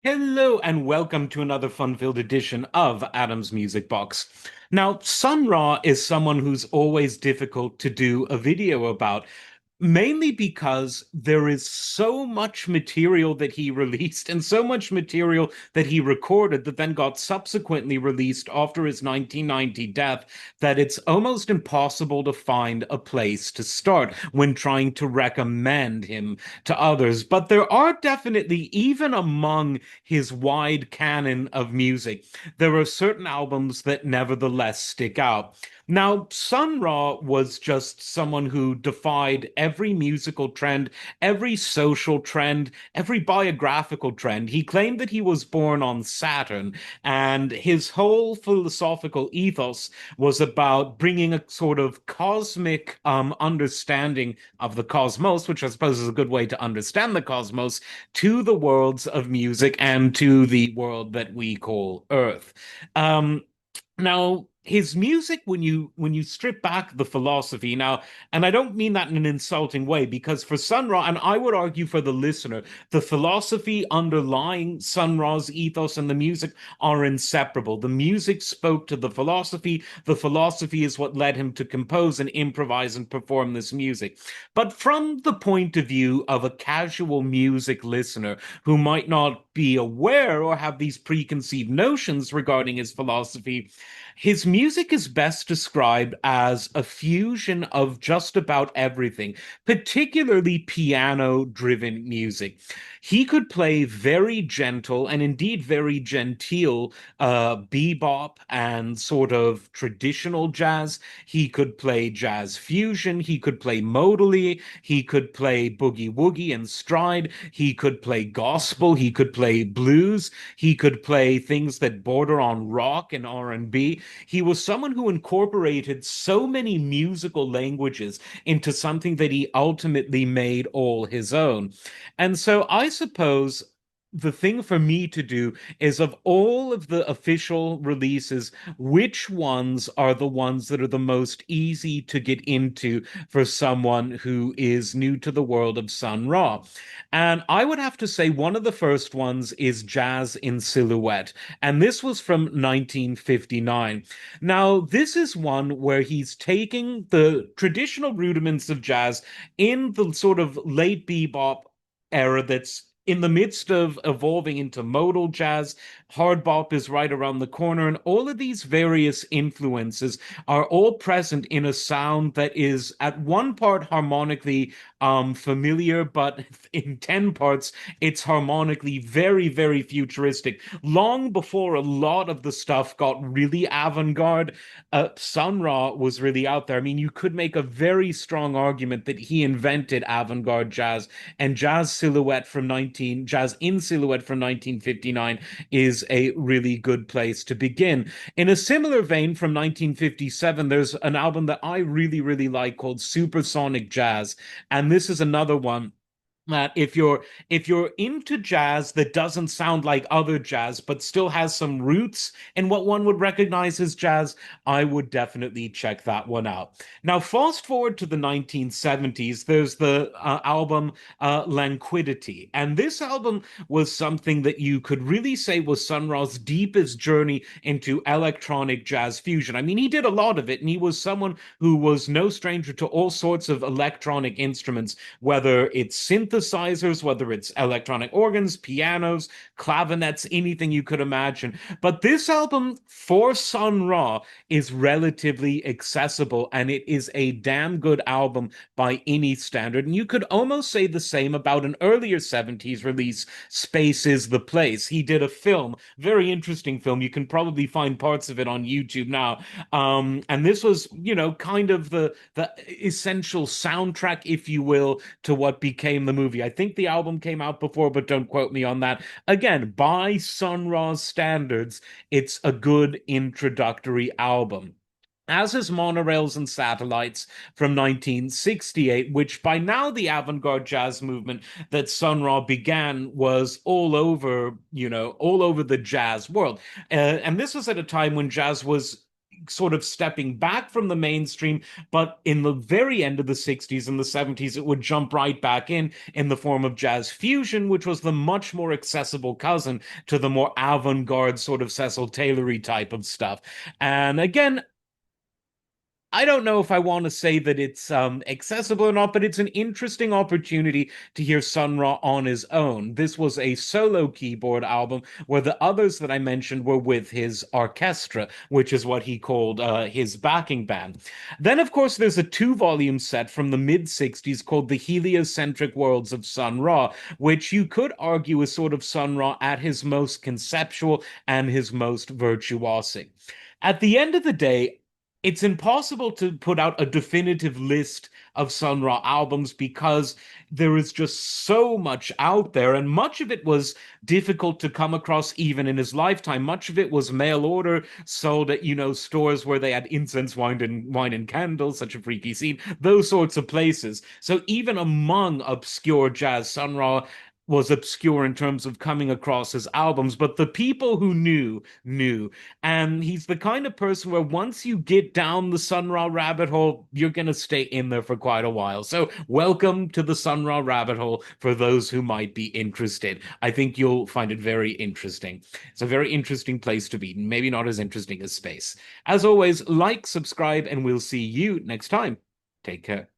Hello and welcome to another fun-filled edition of Adam's Music Box. Now, Sun Ra is someone who's always difficult to do a video about, mainly because there is so much material that he released and so much material that he recorded that then got subsequently released after his 1990 death that it's almost impossible to find a place to start when trying to recommend him to others. But there are definitely, even among his wide canon of music, there are certain albums that nevertheless stick out. Now, Sun Ra was just someone who defied every musical trend, every social trend, every biographical trend. He claimed that he was born on Saturn, and his whole philosophical ethos was about bringing a sort of cosmic understanding of the cosmos, which I suppose is a good way to understand the cosmos, to the worlds of music and to the world that we call Earth. Um, Now, his music, when you strip back the philosophy now, and I don't mean that in an insulting way, because for Sun Ra, and I would argue for the listener, the philosophy underlying Sun Ra's ethos and the music are inseparable. The music spoke to the philosophy is what led him to compose and improvise and perform this music. But from the point of view of a casual music listener who might not be aware or have these preconceived notions regarding his philosophy, his music is best described as a fusion of just about everything, particularly piano-driven music. He could play very gentle and indeed very genteel bebop and sort of traditional jazz. He could play jazz fusion. He could play modally. He could play boogie woogie and stride. He could play gospel. He could play blues. He could play things that border on rock and R&B. He was someone who incorporated so many musical languages into something that he ultimately made all his own. And so I suppose the thing for me to do is, of all of the official releases, which ones are the ones that are the most easy to get into for someone who is new to the world of Sun Ra? And I would have to say one of the first ones is Jazz in Silhouette. And this was from 1959. Now, this is one where he's taking the traditional rudiments of jazz in the sort of late bebop era that's in the midst of evolving into modal jazz. Hard bop is right around the corner, and all of these various influences are all present in a sound that is at one part harmonically familiar, but in 10 parts, it's harmonically very, very futuristic. Long before a lot of the stuff got really avant-garde, Sun Ra was really out there. I mean, you could make a very strong argument that he invented avant-garde jazz, and Jazz in Silhouette from 1959 is a really good place to begin. In a similar vein, from 1957, there's an album that I really, really like called Supersonic Jazz, and this is another one that if you're into jazz that doesn't sound like other jazz but still has some roots in what one would recognize as jazz, I would definitely check that one out. Now, fast forward to the 1970s, there's the album Languidity, and this album was something that you could really say was Sun Ra's deepest journey into electronic jazz fusion. I mean, he did a lot of it, and he was someone who was no stranger to all sorts of electronic instruments, whether it's synthesizers, whether it's electronic organs, pianos, clavinets, anything you could imagine. But this album for Sun Ra is relatively accessible, and it is a damn good album by any standard. And you could almost say the same about an earlier 70s release, Space is the Place. He did a film, very interesting film. You can probably find parts of it on YouTube now. And this was, kind of the essential soundtrack, if you will, to what became the movie. I think the album came out before, but don't quote me on that. Again, by Sun Ra's standards, it's a good introductory album, as is Monorails and Satellites from 1968, which by now the avant-garde jazz movement that Sun Ra began was all over, all over the jazz world. And this was at a time when jazz was sort of stepping back from the mainstream, but in the very end of the 60s and the 70s, it would jump right back in the form of jazz fusion, which was the much more accessible cousin to the more avant-garde sort of Cecil Taylory type of stuff. And again, I don't know if I want to say that it's accessible or not, but it's an interesting opportunity to hear Sun Ra on his own. This was a solo keyboard album where the others that I mentioned were with his orchestra, which is what he called his backing band. Then, of course, there's a two-volume set from the mid-60s called The Heliocentric Worlds of Sun Ra, which you could argue is sort of Sun Ra at his most conceptual and his most virtuosic. At the end of the day, it's impossible to put out a definitive list of Sun Ra albums because there is just so much out there, and much of it was difficult to come across even in his lifetime. Much of it was mail order, sold at, stores where they had incense, wine and candles, such a freaky scene, those sorts of places. So even among obscure jazz, Sun Ra was obscure in terms of coming across his albums, but the people who knew, knew. And he's the kind of person where once you get down the Sun Ra rabbit hole, you're going to stay in there for quite a while. So, welcome to the Sun Ra rabbit hole for those who might be interested. I think you'll find it very interesting. It's a very interesting place to be, maybe not as interesting as space. As always, like, subscribe, and we'll see you next time. Take care.